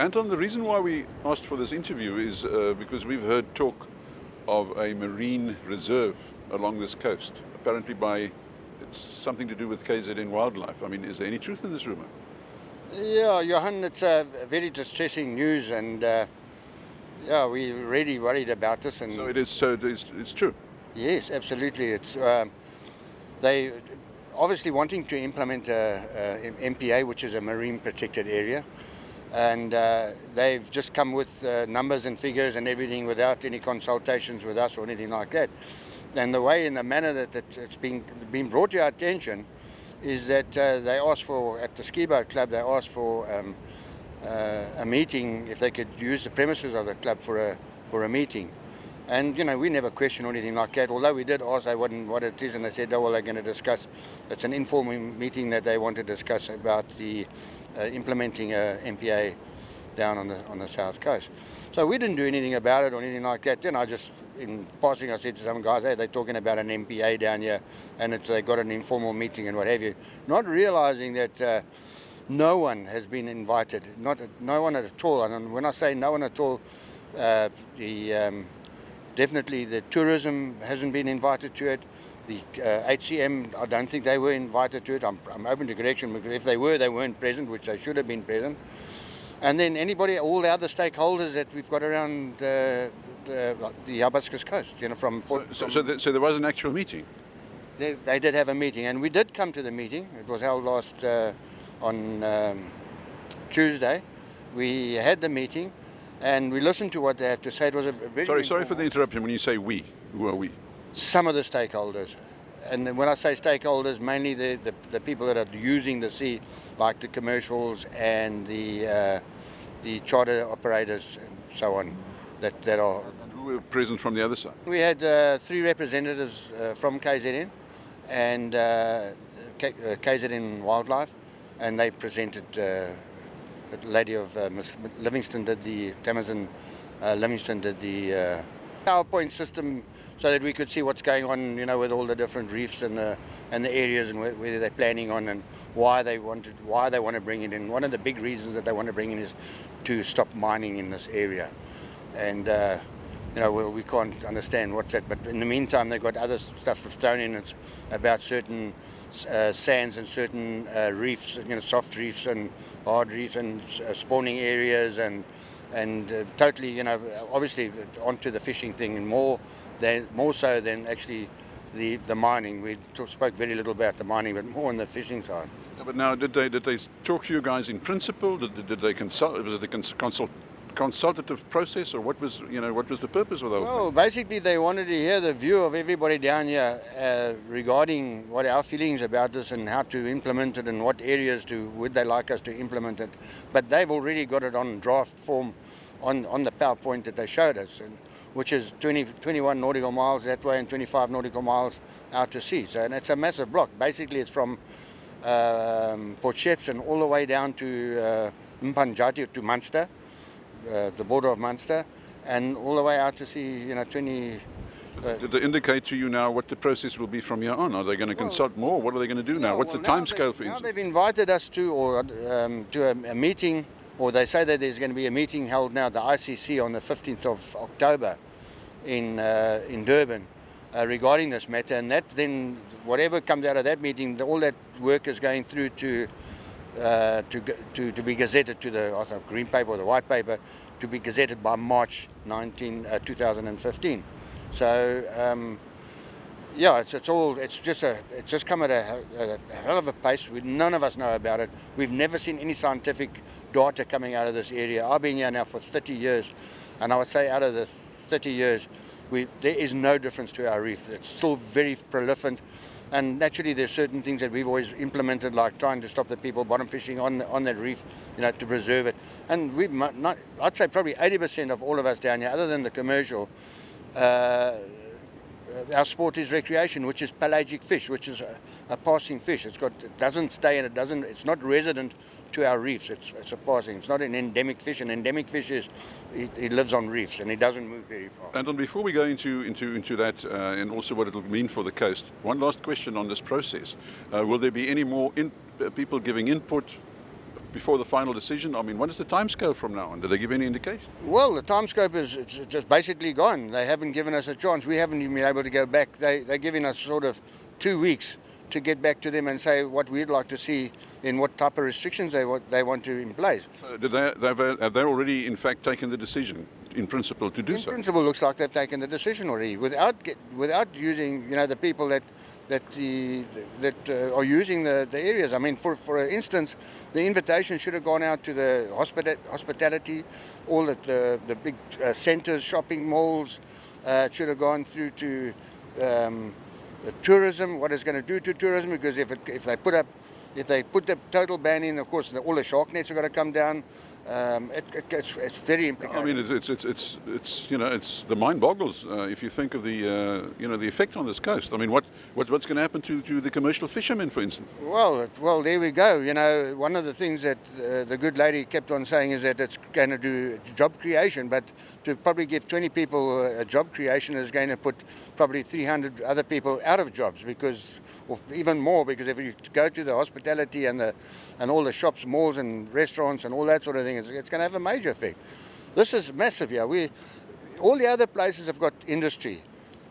Anton, the reason why we asked for this interview is because we've heard talk of a marine reserve along this coast, apparently it's something to do with KZN Wildlife. I mean, is there any truth in this rumor? Yeah, Johan, it's very distressing news, and yeah, we're really worried about this. And So it's true. yes, absolutely. It's they obviously wanting to implement a MPA, which is a marine protected area, and they've just come with numbers and figures and everything without any consultations with us or anything like that. And the way and the manner that it's been brought to our attention is that they asked for, at the ski boat club, they asked for a meeting, if they could use the premises of the club for a meeting. And, you know, we never questioned or anything like that, although we did ask what it is, and they said, oh, well, they're going to discuss, it's an informal meeting that they want to discuss about the implementing a MPA down on the south coast. So we didn't do anything about it or anything like that. Then I just, in passing, I said to some guys, hey, they're talking about an MPA down here, and they got an informal meeting and what have you, not realizing that no one has been invited, no one at all. And when I say no one at all, definitely the tourism hasn't been invited to it. The HCM, I don't think they were invited to it. I'm open to correction, because if they were, they weren't present, which they should have been present. And then all the other stakeholders that we've got around the Hibiscus coast, you know, from Port. So there was an actual meeting? They did have a meeting, and we did come to the meeting. It was held last on Tuesday. We had the meeting, and we listened to what they have to say. It was a very Sorry for the interruption. When you say we, who are we? Some of the stakeholders. And when I say stakeholders, mainly the people that are using the sea, like the commercials and the charter operators and so on, that are. And who were present from the other side? We had 3 representatives from KZN and KZN Wildlife, and they presented. The lady of Miss Livingston did the Tamazin. Livingston did the PowerPoint system, so that we could see what's going on, you know, with all the different reefs and the areas, and whether they're planning on, and why they want to bring it in. One of the big reasons that they want to bring in is to stop mining in this area, and you know, we can't understand what's that. But in the meantime, they've got other stuff thrown in. It's about certain sands and certain reefs, you know, soft reefs and hard reefs, and spawning areas, and totally, you know, obviously onto the fishing thing, and more so than actually the mining. We spoke very little about the mining, but more on the fishing side. Yeah, but now, did they talk to you guys in principle? Did they consult? Was it a consultative process, or what was the purpose of the whole thing? Well, basically they wanted to hear the view of everybody down here regarding what our feelings about this and how to implement it, and what areas would they like us to implement it. But they've already got it on draft form on the PowerPoint that they showed us, which is 21 nautical miles that way and 25 nautical miles out to sea. So, and it's a massive block. Basically, it's from Port Shepstone all the way down to Mpanjati, to Munster, the border of Munster, and all the way out to sea, you know, 20... Did they indicate to you now what the process will be from here on? Are they going to consult more? What are they going to do now? What's the timescale, for instance? Now they've invited us to a meeting, or they say that there's going to be a meeting held now at the ICC on the 15th of October in Durban regarding this matter, and that then, whatever comes out of that meeting, all that work is going through to be gazetted to the green paper or the white paper, to be gazetted by March 2015. So yeah, it's just come at a hell of a pace. None of us know about it. We've never seen any scientific data coming out of this area. I've been here now for 30 years, and I would say out of the 30 years, there is no difference to our reef. It's still very prolific. And naturally, there's certain things that we've always implemented, like trying to stop the people bottom fishing on that reef, you know, to preserve it. And I'd say probably 80% of all of us down here, other than the commercial, our sport is recreation, which is pelagic fish, which is a passing fish. It doesn't stay, and it's not resident to our reefs. It's a passing. It's not an endemic fish. An endemic fish it lives on reefs, and it doesn't move very far. And before we go into that, and also what it will mean for the coast, one last question on this process: will there be any more people giving input before the final decision? I mean, what is the timescale from now on? Did they give any indication? Well, the timescope is it's just basically gone. They haven't given us a chance. We haven't even been able to go back. They're giving us sort of 2 weeks to get back to them and say what we'd like to see in what type of restrictions they want to in place. Have they already, in fact, taken the decision, in principle, to do so? In principle, looks like they've taken the decision already without using the people that are using the areas. I mean, for instance, the invitation should have gone out to the hospitality, all the big centres, shopping malls. It should have gone through to the tourism. What it's going to do to tourism? Because if they put the total ban in, of course, all the shark nets are going to come down. It's very implicated. I mean, it's the mind boggles if you think of the effect on this coast. I mean, what's going to happen to the commercial fishermen, for instance? Well, there we go. One of the things that the good lady kept on saying is that it's going to do job creation, but to probably give 20 people a job creation is going to put probably 300 other people out of jobs, or even more, because if you go to the hospitality and all the shops, malls and restaurants and all that sort of thing, it's going to have a major effect. This is massive here. All the other places have got industry.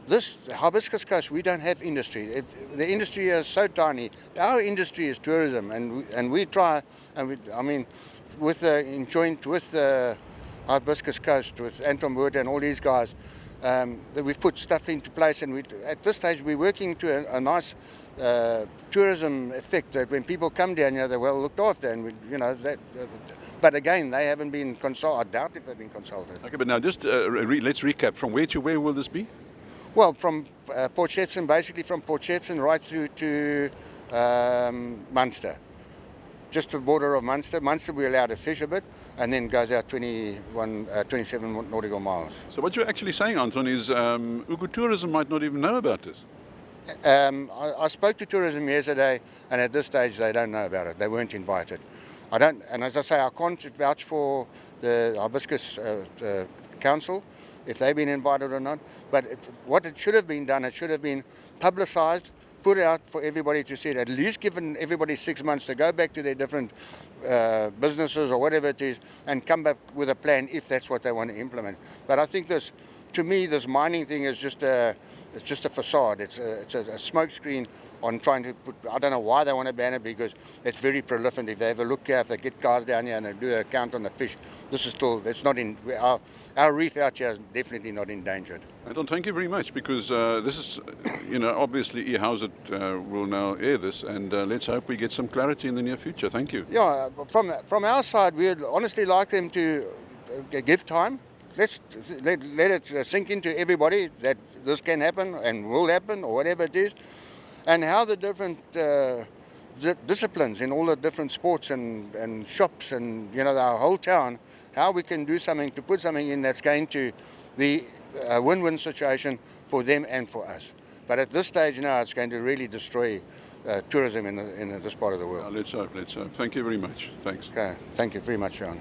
This Hibiscus Coast, we don't have industry. The industry is so tiny. Our industry is tourism, and we try, in joint with the Hibiscus Coast, with Anton Gets and all these guys, that we've put stuff into place, and at this stage we're working to a nice tourism effect, that when people come down here, they're well looked after, and but again, they haven't been consulted. I doubt if they've been consulted. Okay, but now just let's recap. From where to where will this be? Well, from Port Shepstone, basically from Port Shepstone right through to Munster, just the border of Munster. Munster we're allowed to fish a bit, and then goes out 27 nautical miles. So what you're actually saying, Anton, is Ugu Tourism might not even know about this. I spoke to tourism yesterday, and at this stage they don't know about it. They weren't invited. And as I say, I can't vouch for the Hibiscus Council if they've been invited or not. But what it should have been done, it should have been publicised, put out for everybody to see it, at least given everybody 6 months to go back to their different businesses or whatever it is, and come back with a plan if that's what they want to implement. But I think to me, this mining thing is just a facade. It's a smoke screen on trying to put. I don't know why they want to ban it, because it's very prolific. If they have a look here, if they get guys down here and they do a count on the fish, it's not in our reef out here is definitely not endangered. Anton, thank you very much, because this is, obviously eHousing will now air this, and let's hope we get some clarity in the near future. Thank you. Yeah, from our side, we'd honestly like them to give time. Let it sink into everybody that this can happen and will happen, or whatever it is, and how the different disciplines in all the different sports and shops and our whole town, how we can do something to put something in that's going to be a win-win situation for them and for us. But at this stage now, it's going to really destroy tourism in this part of the world. Let's hope. Thank you very much. Thanks. Okay. Thank you very much, John.